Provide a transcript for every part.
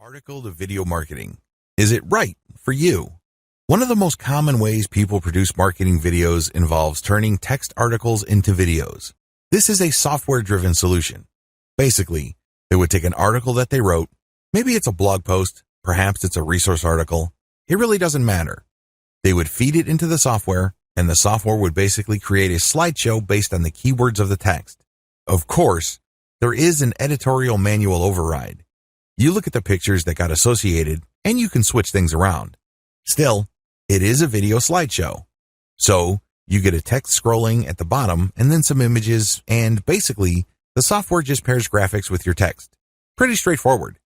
Article to video marketing. Is it right for you? One of the most common ways people produce marketing videos involves turning text articles into videos. This is a software-driven solution. Basically, they would take an article that they wrote, maybe it's a blog post, perhaps it's a resource article, it really doesn't matter. They would feed it into the software, and the software would basically create a slideshow based on the keywords of the text. Of course, there is an editorial manual override. You look at the pictures that got associated, and you can switch things around. Still, it is a video slideshow. So, you get a text scrolling at the bottom and then some images, and basically, the software just pairs graphics with your text. Pretty straightforward.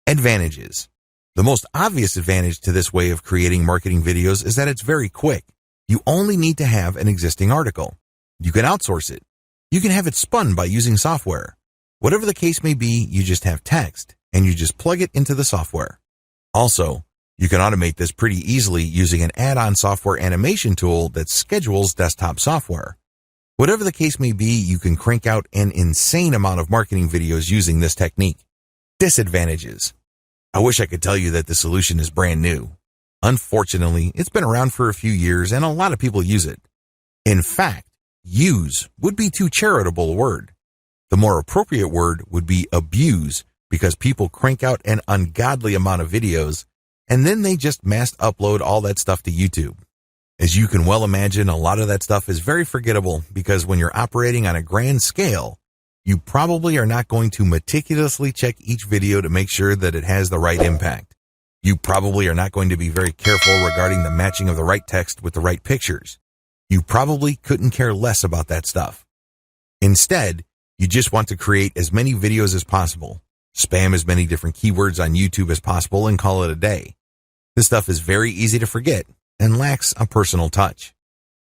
Advantages. The most obvious advantage to this way of creating marketing videos is that it's very quick. You only need to have an existing article. You can outsource it. You can have it spun by using software. Whatever the case may be, you just have text, and you just plug it into the software. Also, you can automate this pretty easily using an add-on software animation tool that schedules desktop software. Whatever the case may be, you can crank out an insane amount of marketing videos using this technique. Disadvantages. I wish I could tell you that the solution is brand new. Unfortunately, it's been around for a few years and a lot of people use it. In fact, use would be too charitable a word. The more appropriate word would be abuse, because people crank out an ungodly amount of videos and then they just mass upload all that stuff to YouTube. As you can well imagine, a lot of that stuff is very forgettable because when you're operating on a grand scale, you probably are not going to meticulously check each video to make sure that it has the right impact. You probably are not going to be very careful regarding the matching of the right text with the right pictures. You probably couldn't care less about that stuff. Instead, you just want to create as many videos as possible, spam as many different keywords on YouTube as possible, and call it a day. This stuff is very easy to forget and lacks a personal touch.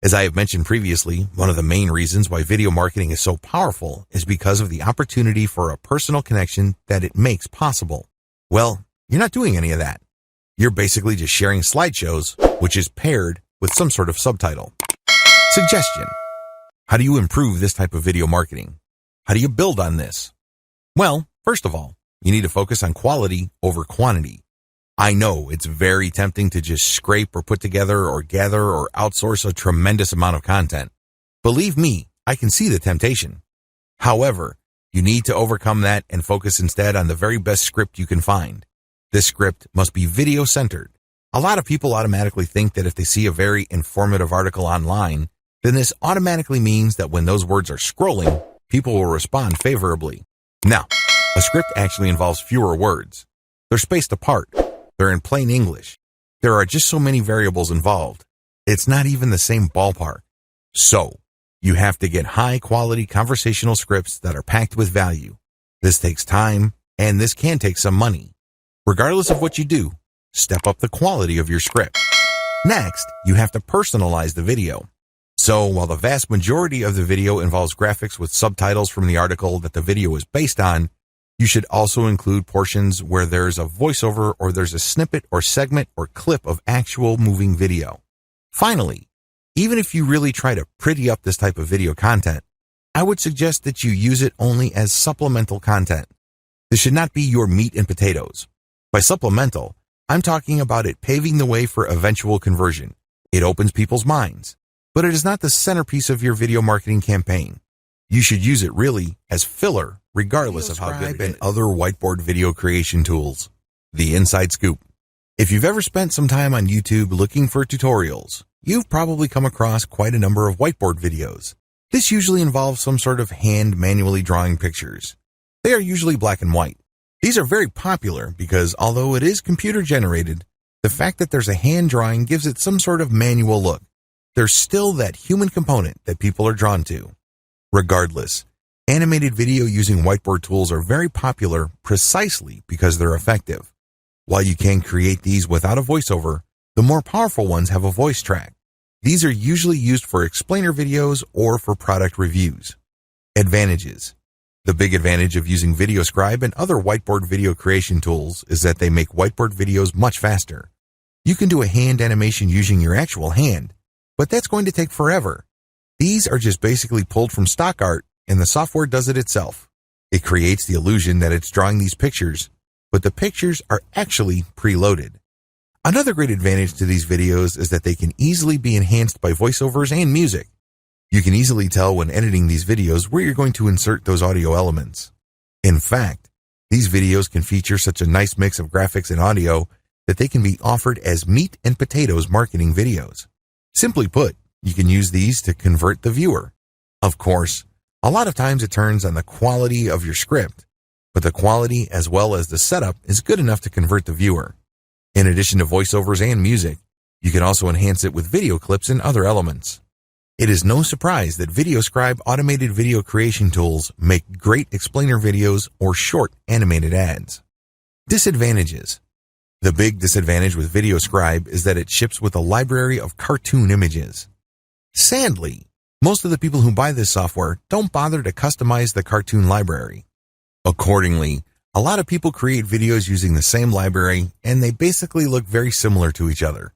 As I have mentioned previously, one of the main reasons why video marketing is so powerful is because of the opportunity for a personal connection that it makes possible. Well, you're not doing any of that. You're basically just sharing slideshows, which is paired with some sort of subtitle. Suggestion. How do you improve this type of video marketing? How do you build on this? Well, first of all, you need to focus on quality over quantity. I know it's very tempting to just scrape or put together or gather or outsource a tremendous amount of content. Believe me, I can see the temptation. However, you need to overcome that and focus instead on the very best script you can find. This script must be video-centered. A lot of people automatically think that if they see a very informative article online, then this automatically means that when those words are scrolling, people will respond favorably. Now, a script actually involves fewer words. They're spaced apart. They're in plain English. There are just so many variables involved. It's not even the same ballpark. So, you have to get high-quality conversational scripts that are packed with value. This takes time, and this can take some money. Regardless of what you do, step up the quality of your script. Next, you have to personalize the video. So, while the vast majority of the video involves graphics with subtitles from the article that the video is based on, you should also include portions where there's a voiceover or there's a snippet or segment or clip of actual moving video. Finally, even if you really try to pretty up this type of video content, I would suggest that you use it only as supplemental content. This should not be your meat and potatoes. By supplemental, I'm talking about it paving the way for eventual conversion. It opens people's minds, but it is not the centerpiece of your video marketing campaign. You should use it really as filler, regardless of how good it is. And other whiteboard video creation tools. The inside scoop. If you've ever spent some time on YouTube looking for tutorials, you've probably come across quite a number of whiteboard videos. This usually involves some sort of hand manually drawing pictures. They are usually black and white. These are very popular because although it is computer generated, the fact that there's a hand drawing gives it some sort of manual look. There's still that human component that people are drawn to. Regardless, animated video using whiteboard tools are very popular precisely because they're effective. While you can create these without a voiceover, the more powerful ones have a voice track. These are usually used for explainer videos or for product reviews. Advantages. The big advantage of using VideoScribe and other whiteboard video creation tools is that they make whiteboard videos much faster. You can do a hand animation using your actual hand, but that's going to take forever. These are just basically pulled from stock art, and the software does it itself. It creates the illusion that it's drawing these pictures, but the pictures are actually preloaded. Another great advantage to these videos is that they can easily be enhanced by voiceovers and music. You can easily tell when editing these videos where you're going to insert those audio elements. In fact, these videos can feature such a nice mix of graphics and audio that they can be offered as meat and potatoes marketing videos. Simply put, you can use these to convert the viewer. Of course, a lot of times it turns on the quality of your script, but the quality as well as the setup is good enough to convert the viewer. In addition to voiceovers and music, you can also enhance it with video clips and other elements. It is no surprise that VideoScribe automated video creation tools make great explainer videos or short animated ads. Disadvantages. The big disadvantage with VideoScribe is that it ships with a library of cartoon images. Sadly, most of the people who buy this software don't bother to customize the cartoon library. Accordingly, a lot of people create videos using the same library, and they basically look very similar to each other.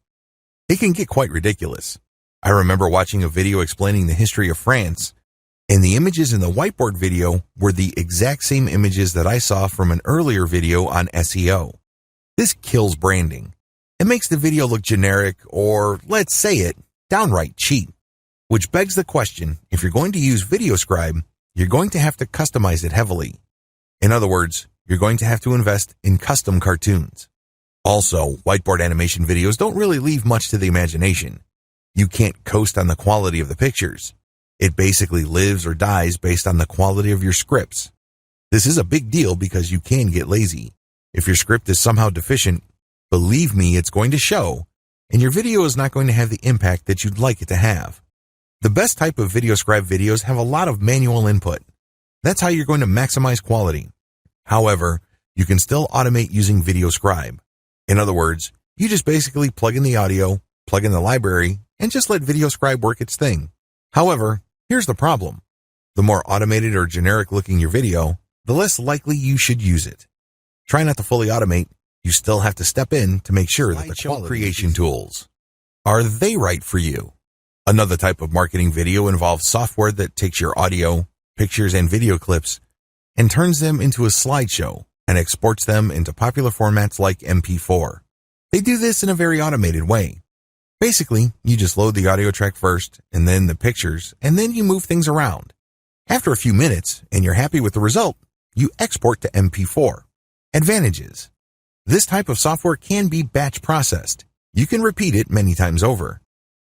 It can get quite ridiculous. I remember watching a video explaining the history of France, and the images in the whiteboard video were the exact same images that I saw from an earlier video on SEO. This kills branding. It makes the video look generic or, let's say it, downright cheap. Which begs the question, if you're going to use VideoScribe, you're going to have to customize it heavily. In other words, you're going to have to invest in custom cartoons. Also, whiteboard animation videos don't really leave much to the imagination. You can't coast on the quality of the pictures. It basically lives or dies based on the quality of your scripts. This is a big deal because you can get lazy. If your script is somehow deficient, believe me, it's going to show, and your video is not going to have the impact that you'd like it to have. The best type of VideoScribe videos have a lot of manual input. That's how you're going to maximize quality. However, you can still automate using VideoScribe. In other words, you just basically plug in the audio, plug in the library, and just let VideoScribe work its thing. However, here's the problem. The more automated or generic looking your video, the less likely you should use it. Try not to fully automate. You still have to step in to make sure that the quality creation tools, are they right for you? Another type of marketing video involves software that takes your audio, pictures, and video clips and turns them into a slideshow and exports them into popular formats like Mp4. They do this in a very automated way. Basically, you just load the audio track first and then the pictures, and then you move things around. After a few minutes, and you're happy with the result, you export to Mp4. Advantages. This type of software can be batch processed. You can repeat it many times over.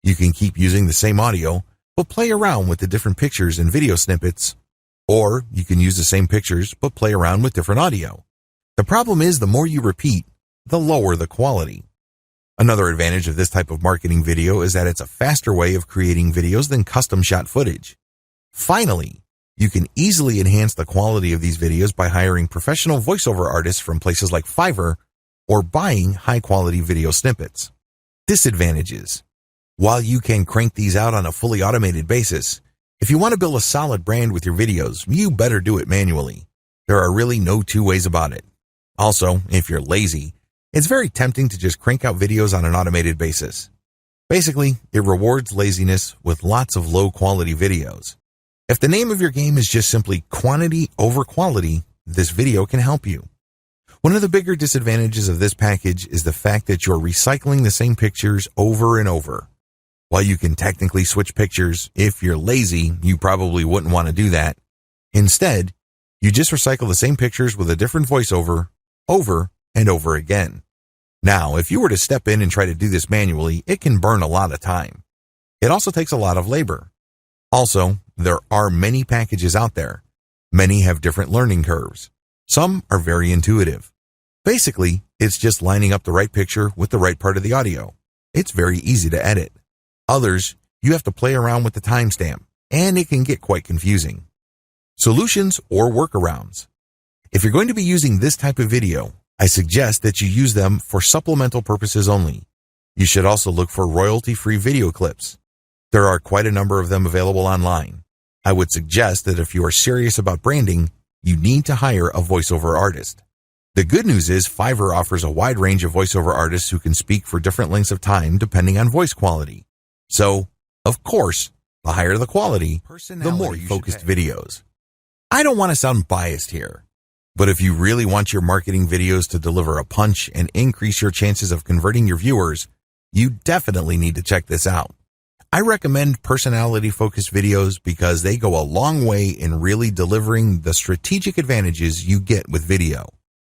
You can keep using the same audio, but play around with the different pictures and video snippets. Or you can use the same pictures, but play around with different audio. The problem is the more you repeat, the lower the quality. Another advantage of this type of marketing video is that it's a faster way of creating videos than custom shot footage. Finally, you can easily enhance the quality of these videos by hiring professional voiceover artists from places like Fiverr or buying high-quality video snippets. Disadvantages. While you can crank these out on a fully automated basis, if you want to build a solid brand with your videos, you better do it manually. There are really no two ways about it. Also, if you're lazy, it's very tempting to just crank out videos on an automated basis. Basically, it rewards laziness with lots of low-quality videos. If the name of your game is just simply quantity over quality, this video can help you. One of the bigger disadvantages of this package is the fact that you're recycling the same pictures over and over. While you can technically switch pictures, if you're lazy, you probably wouldn't want to do that. Instead, you just recycle the same pictures with a different voiceover over and over again. Now, if you were to step in and try to do this manually, it can burn a lot of time. It also takes a lot of labor. Also, there are many packages out there. Many have different learning curves. Some are very intuitive. Basically, it's just lining up the right picture with the right part of the audio. It's very easy to edit. Others, you have to play around with the timestamp, and it can get quite confusing. Solutions or workarounds. If you're going to be using this type of video, I suggest that you use them for supplemental purposes only. You should also look for royalty-free video clips. There are quite a number of them available online. I would suggest that if you are serious about branding, you need to hire a voiceover artist. The good news is Fiverr offers a wide range of voiceover artists who can speak for different lengths of time depending on voice quality. So, of course, the higher the quality, the more focused videos. I don't want to sound biased here, But if you really want your marketing videos to deliver a punch and increase your chances of converting your viewers, you definitely need to check this out. I recommend personality-focused videos because they go a long way in really delivering the strategic advantages you get with video.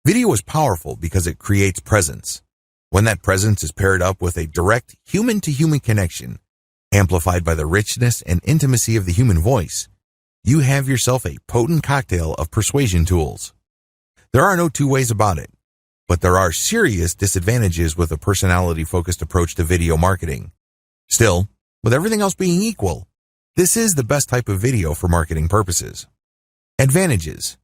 Video is powerful because it creates presence. When that presence is paired up with a direct human-to-human connection, amplified by the richness and intimacy of the human voice, you have yourself a potent cocktail of persuasion tools. There are no two ways about it, but there are serious disadvantages with a personality-focused approach to video marketing. Still, with everything else being equal, this is the best type of video for marketing purposes. Advantages.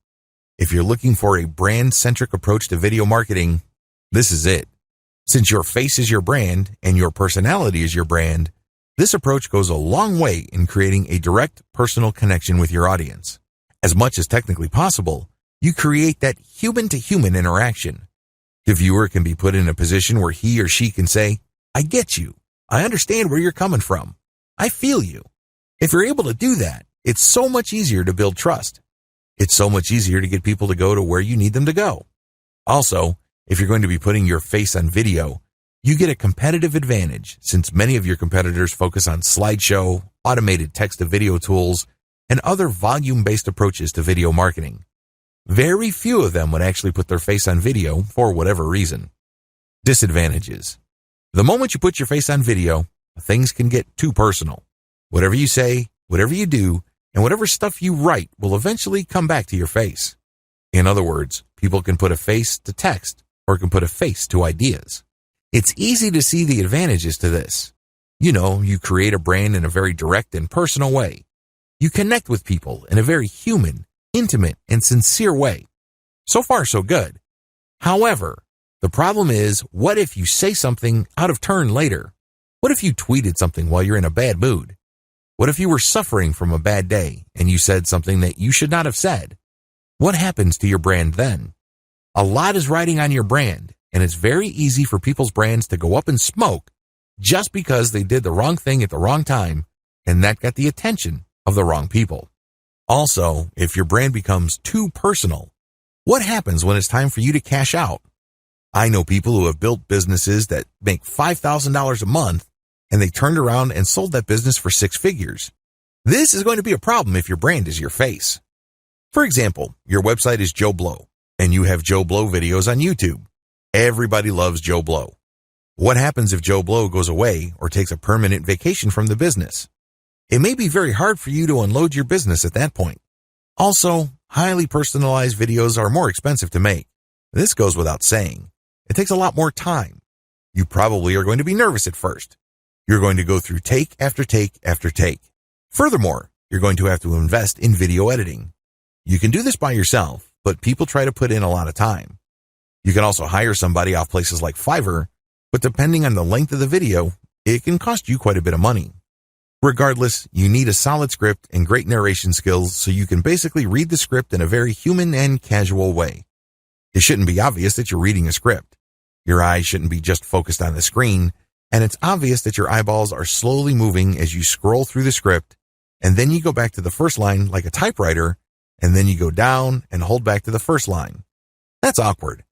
If you're looking for a brand-centric approach to video marketing, this is it. Since your face is your brand and your personality is your brand, this approach goes a long way in creating a direct personal connection with your audience. As much as technically possible, you create that human-to-human interaction. The viewer can be put in a position where he or she can say, "I get you. I understand where you're coming from. I feel you." If you're able to do that, it's so much easier to build trust. It's so much easier to get people to go to where you need them to go. Also, if you're going to be putting your face on video, you get a competitive advantage since many of your competitors focus on slideshow, automated text-to-video tools, and other volume-based approaches to video marketing. Very few of them would actually put their face on video for whatever reason. Disadvantages. The moment you put your face on video, things can get too personal. Whatever you say, whatever you do, and whatever stuff you write will eventually come back to your face. In other words, people can put a face to text or can put a face to ideas. It's easy to see the advantages to this. You create a brand in a very direct and personal way. You connect with people in a very human, intimate, and sincere way. So far, so good. However, the problem is, what if you say something out of turn later? What if you tweeted something while you're in a bad mood? What if you were suffering from a bad day and you said something that you should not have said? What happens to your brand then? A lot is riding on your brand, and it's very easy for people's brands to go up in smoke just because they did the wrong thing at the wrong time, and that got the attention of the wrong people. Also, if your brand becomes too personal, what happens when it's time for you to cash out? I know people who have built businesses that make $5,000 a month, and they turned around and sold that business for 6 figures. This is going to be a problem if your brand is your face. For example, your website is Joe Blow, and you have Joe Blow videos on YouTube. Everybody loves Joe Blow. What happens if Joe Blow goes away or takes a permanent vacation from the business? It may be very hard for you to unload your business at that point. Also, highly personalized videos are more expensive to make. This goes without saying. It takes a lot more time. You probably are going to be nervous at first. You're going to go through take after take after take. Furthermore, you're going to have to invest in video editing. You can do this by yourself, but people try to put in a lot of time. You can also hire somebody off places like Fiverr, but depending on the length of the video, it can cost you quite a bit of money. Regardless, you need a solid script and great narration skills so you can basically read the script in a very human and casual way. It shouldn't be obvious that you're reading a script. Your eyes shouldn't be just focused on the screen, and it's obvious that your eyeballs are slowly moving as you scroll through the script, and then you go back to the first line like a typewriter, and then you go down and hold back to the first line. That's awkward.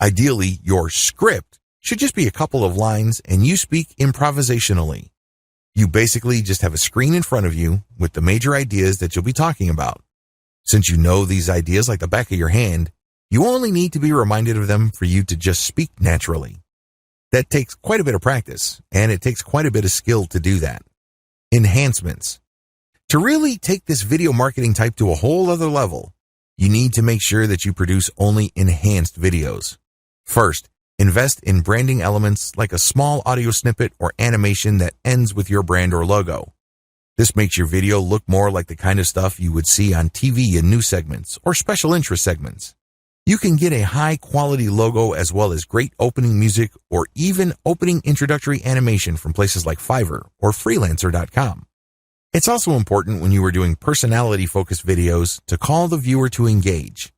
Ideally, your script should just be a couple of lines and you speak improvisationally. You basically just have a screen in front of you with the major ideas that you'll be talking about. Since you know these ideas like the back of your hand, you only need to be reminded of them for you to just speak naturally. That takes quite a bit of practice, and it takes quite a bit of skill to do that. Enhancements. To really take this video marketing type to a whole other level, you need to make sure that you produce only enhanced videos. First, invest in branding elements like a small audio snippet or animation that ends with your brand or logo. This makes your video look more like the kind of stuff you would see on TV in news segments or special interest segments. You can get a high-quality logo as well as great opening music or even opening introductory animation from places like Fiverr or Freelancer.com. It's also important when you are doing personality-focused videos to call the viewer to engage.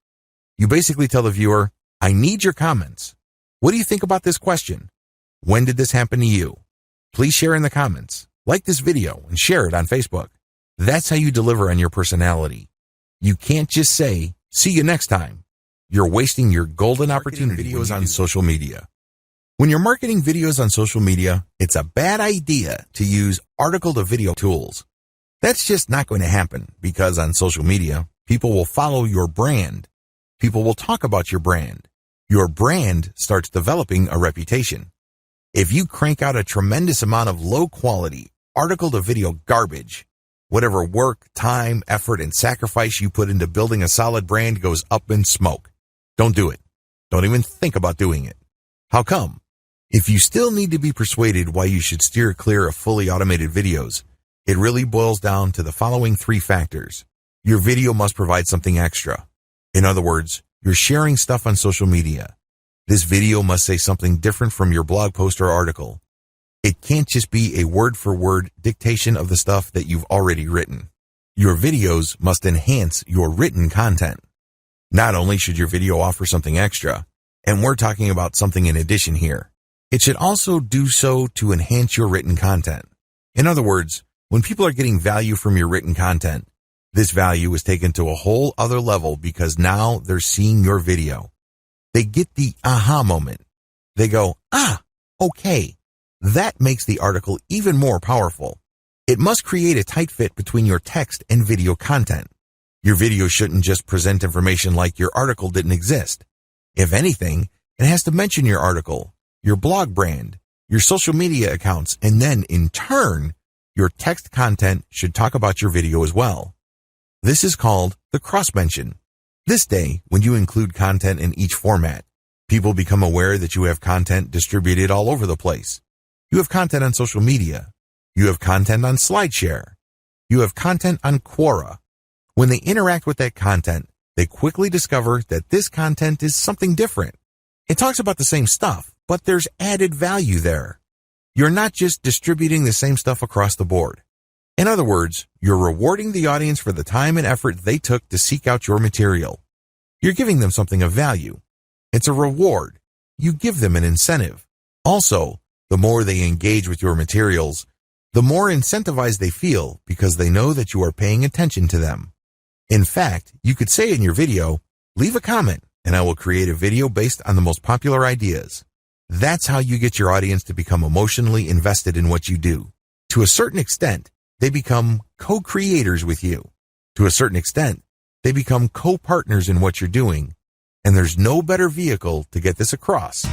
You basically tell the viewer, "I need your comments. What do you think about this question? When did this happen to you? Please share in the comments, like this video, and share it on Facebook." That's how you deliver on your personality. You can't just say, "See you next time." you're wasting your golden opportunity videos on social media. When you're marketing videos on social media, it's a bad idea to use article-to-video tools. That's just not going to happen because on social media, people will follow your brand. People will talk about your brand. Your brand starts developing a reputation. If you crank out a tremendous amount of low-quality article-to-video garbage, whatever work, time, effort, and sacrifice you put into building a solid brand goes up in smoke. Don't do it. Don't even think about doing it. How come? If you still need to be persuaded why you should steer clear of fully automated videos, it really boils down to the following 3 factors. Your video must provide something extra. In other words, you're sharing stuff on social media. This video must say something different from your blog post or article. It can't just be a word-for-word dictation of the stuff that you've already written. Your videos must enhance your written content. Not only should your video offer something extra, and we're talking about something in addition here, it should also do so to enhance your written content. In other words, when people are getting value from your written content, this value is taken to a whole other level because now they're seeing your video. They get the aha moment. They go, okay. That makes the article even more powerful. It must create a tight fit between your text and video content. Your video shouldn't just present information like your article didn't exist. If anything, it has to mention your article, your blog brand, your social media accounts, and then, in turn, your text content should talk about your video as well. This is called the cross-mention. This day, when you include content in each format, people become aware that you have content distributed all over the place. You have content on social media. You have content on SlideShare. You have content on Quora. When they interact with that content, they quickly discover that this content is something different. It talks about the same stuff, but there's added value there. You're not just distributing the same stuff across the board. In other words, you're rewarding the audience for the time and effort they took to seek out your material. You're giving them something of value. It's a reward. You give them an incentive. Also, the more they engage with your materials, the more incentivized they feel because they know that you are paying attention to them. In fact, you could say in your video, leave a comment and I will create a video based on the most popular ideas. That's how you get your audience to become emotionally invested in what you do. To a certain extent, they become co-creators with you. To a certain extent, they become co-partners in what you're doing. And there's no better vehicle to get this across